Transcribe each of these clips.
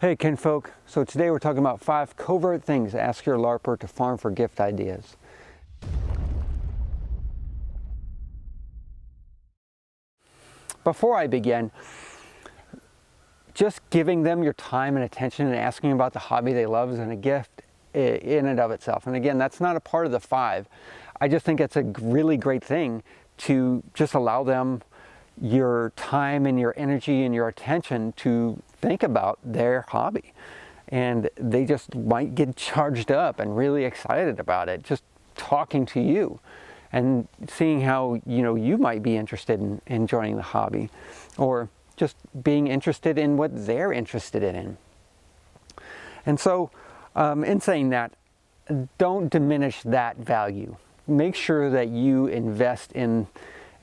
Hey kinfolk, so today we're talking about 5 covert things to ask your Larper to farm for gift ideas. Before I begin, just giving them your time and attention and asking about the hobby they love is a gift in and of itself. And again, that's not a part of the 5. I just think it's a really great thing to just allow them your time and your energy and your attention to think about their hobby, and they just might get charged up and really excited about it just talking to you and seeing how you might be interested in enjoying the hobby or just being interested in what they're interested in. And so in saying that, don't diminish that value. Make sure that you invest in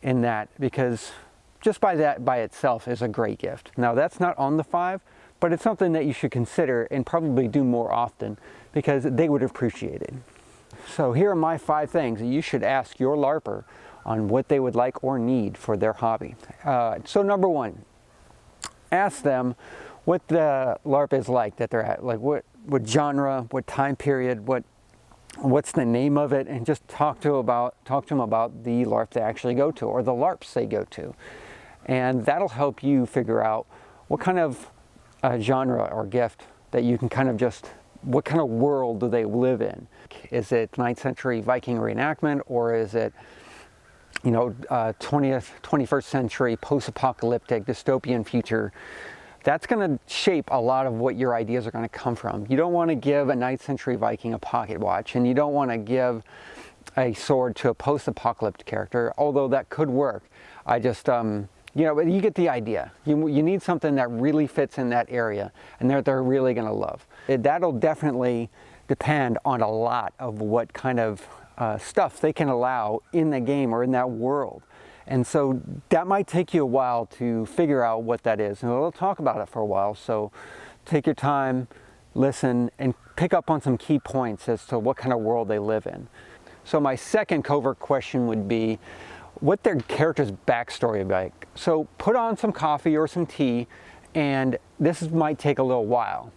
that, because just by itself is a great gift. Now that's not on the 5, but it's something that you should consider and probably do more often because they would appreciate it. So here are my 5 things that you should ask your Larper on what they would like or need for their hobby. So number 1, ask them what the LARP is like that they're at, like what genre, what time period, what's the name of it, and just talk to them about the LARP they actually go to or the LARPs they go to. And that'll help you figure out what kind of genre or gift that you can kind of what kind of world do they live in. Is it 9th century Viking reenactment, or is it 21st century post-apocalyptic dystopian future? That's going to shape a lot of what your ideas are going to come from. You don't want to give a 9th century Viking a pocket watch, and you don't want to give a sword to a post-apocalyptic character, although that could work. I just you get the idea. You need something that really fits in that area and that they're really going to love. That'll definitely depend on a lot of what kind of stuff they can allow in the game or in that world. And so that might take you a while to figure out what that is. And we'll talk about it for a while. So take your time, listen, and pick up on some key points as to what kind of world they live in. So my second covert question would be what their character's backstory is like. So put on some coffee or some tea, and this might take a little while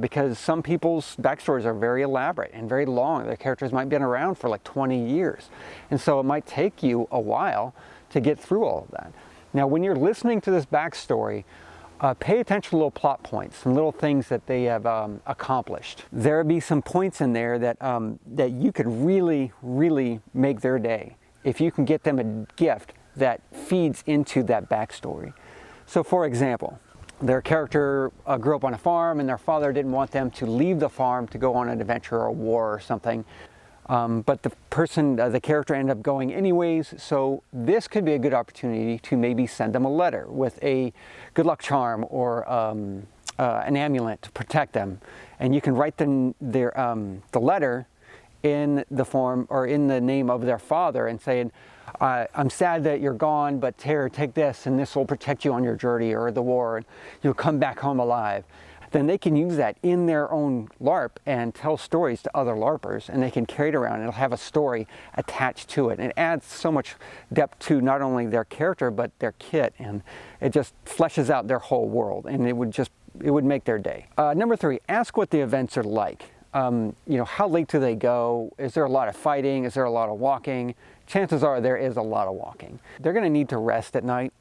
because some people's backstories are very elaborate and very long. Their characters might have been around for like 20 years. And so it might take you a while to get through all of that. Now, when you're listening to this backstory, pay attention to little plot points, some little things that they have accomplished. There'll be some points in there that you could really, really make their day if you can get them a gift that feeds into that backstory. So for example, their character grew up on a farm and their father didn't want them to leave the farm to go on an adventure or a war or something. But the character ended up going anyways, so this could be a good opportunity to maybe send them a letter with a good luck charm or an amulet to protect them. And you can write the letter in the form or in the name of their father and saying, I'm sad that you're gone, but here, take this and this will protect you on your journey or the war, and you'll come back home alive. Then they can use that in their own LARP and tell stories to other LARPers, and they can carry it around and it'll have a story attached to it. And it adds so much depth to not only their character but their kit, and it just fleshes out their whole world, and it would make their day. Number 3, ask what the events are like. How late do they go? Is there a lot of fighting? Is there a lot of walking? Chances are there is a lot of walking. They're going to need to rest at night,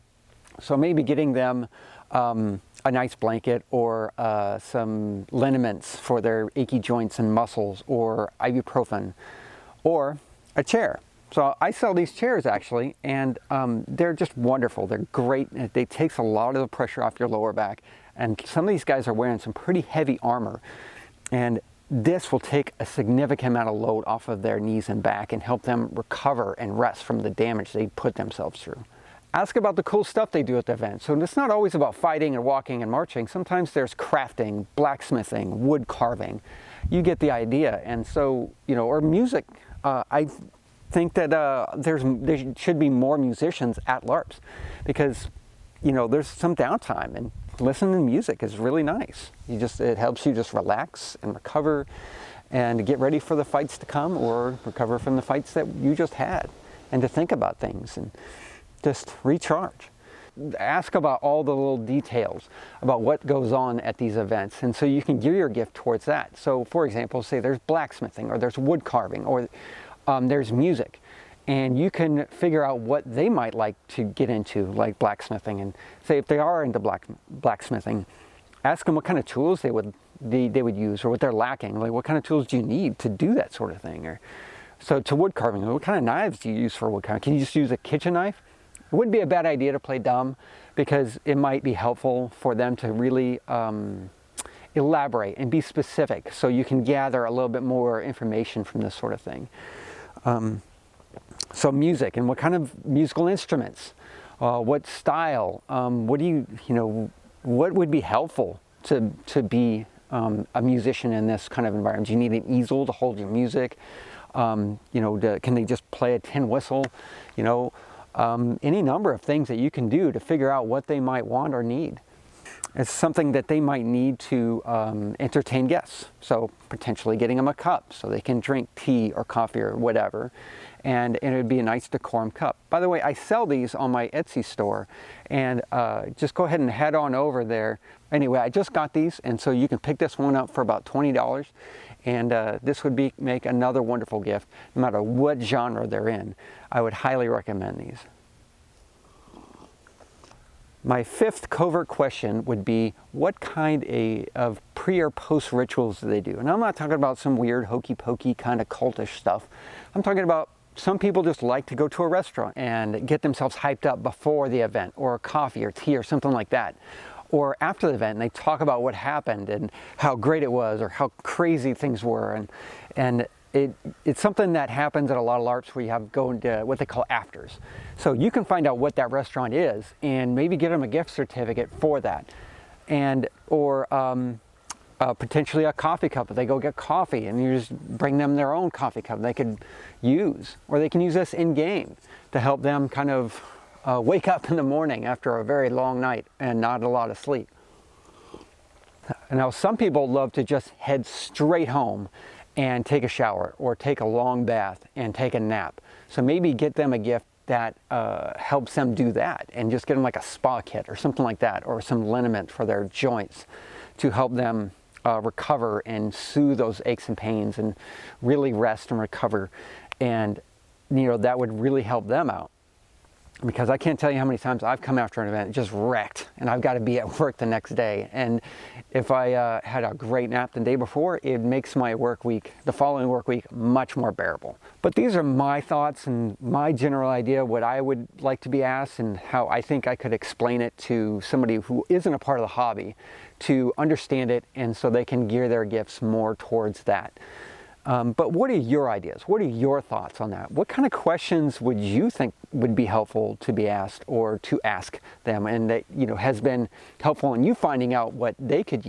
so maybe getting them a nice blanket or some liniments for their achy joints and muscles, or ibuprofen, or a chair. So I sell these chairs actually, and they're just wonderful. They're great. It takes a lot of the pressure off your lower back, and some of these guys are wearing some pretty heavy armor, and this will take a significant amount of load off of their knees and back and help them recover and rest from the damage they put themselves through. Ask about the cool stuff they do at the event. So it's not always about fighting and walking and marching. Sometimes there's crafting, blacksmithing, wood carving. You get the idea. And so, or music. I think that there should be more musicians at LARPs because, there's some downtime, and listening to music is really nice. It helps you just relax and recover and get ready for the fights to come, or recover from the fights that you just had, and to think about things and just recharge. Ask about all the little details about what goes on at these events, and so you can gear your gift towards that. So for example, say there's blacksmithing, or there's wood carving, or there's music, and you can figure out what they might like to get into, like blacksmithing, and say if they are into blacksmithing, ask them what kind of tools they would use, or what they're lacking. Like, what kind of tools do you need to do that sort of thing? Or so to wood carving, what kind of knives do you use for wood carving? Can you just use a kitchen knife? It wouldn't be a bad idea to play dumb, because it might be helpful for them to really elaborate and be specific, so you can gather a little bit more information from this sort of thing. So music, and what kind of musical instruments, what style, what would be helpful to be a musician in this kind of environment? Do you need an easel to hold your music? Can they just play a tin whistle? Any number of things that you can do to figure out what they might want or need. It's something that they might need to entertain guests. So potentially getting them a cup so they can drink tea or coffee or whatever. And it would be a nice decorum cup. By the way, I sell these on my Etsy store, and just go ahead and head on over there. Anyway, I just got these, and so you can pick this one up for about $20, and this would make another wonderful gift, no matter what genre they're in. I would highly recommend these. My fifth covert question would be, what kind of pre or post rituals do they do? And I'm not talking about some weird hokey pokey kind of cultish stuff. I'm talking about, some people just like to go to a restaurant and get themselves hyped up before the event, or coffee or tea or something like that. Or after the event, and they talk about what happened and how great it was, or how crazy things were. And it's something that happens at a lot of LARPs, where you have going to what they call afters. So you can find out what that restaurant is and maybe get them a gift certificate for that. Or potentially a coffee cup if they go get coffee, and you just bring them their own coffee cup they could use. Or they can use this in game to help them kind of wake up in the morning after a very long night and not a lot of sleep. Now, some people love to just head straight home and take a shower, or take a long bath and take a nap. So maybe get them a gift that helps them do that, and just get them like a spa kit or something like that, or some liniment for their joints to help them recover and soothe those aches and pains, and really rest and recover. And that would really help them out, because I can't tell you how many times I've come after an event just wrecked, and I've got to be at work the next day. And if I had a great nap the day before, it makes my work week, the following work week, much more bearable. But these are my thoughts and my general idea, what I would like to be asked, and how I think I could explain it to somebody who isn't a part of the hobby to understand it, and so they can gear their gifts more towards that. But what are your ideas? What are your thoughts on that? What kind of questions would you think would be helpful to be asked, or to ask them, and that has been helpful in you finding out what they could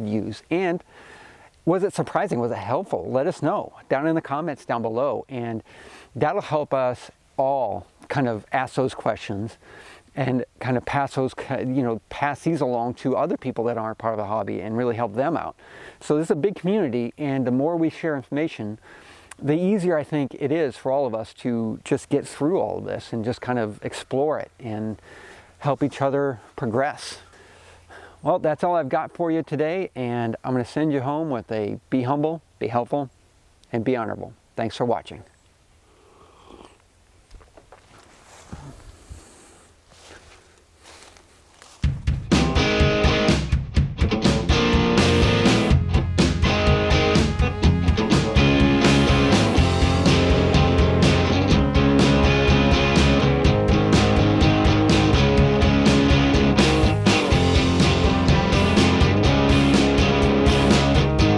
use? And was it surprising? Was it helpful? Let us know down in the comments down below, and that'll help us all kind of ask those questions and kind of pass these along to other people that aren't part of the hobby, and really help them out. So this is a big community, and the more we share information, the easier I think it is for all of us to just get through all of this and just kind of explore it and help each other progress. Well, that's all I've got for you today, and I'm going to send you home with a be humble, be helpful, and be honorable. Thanks for watching.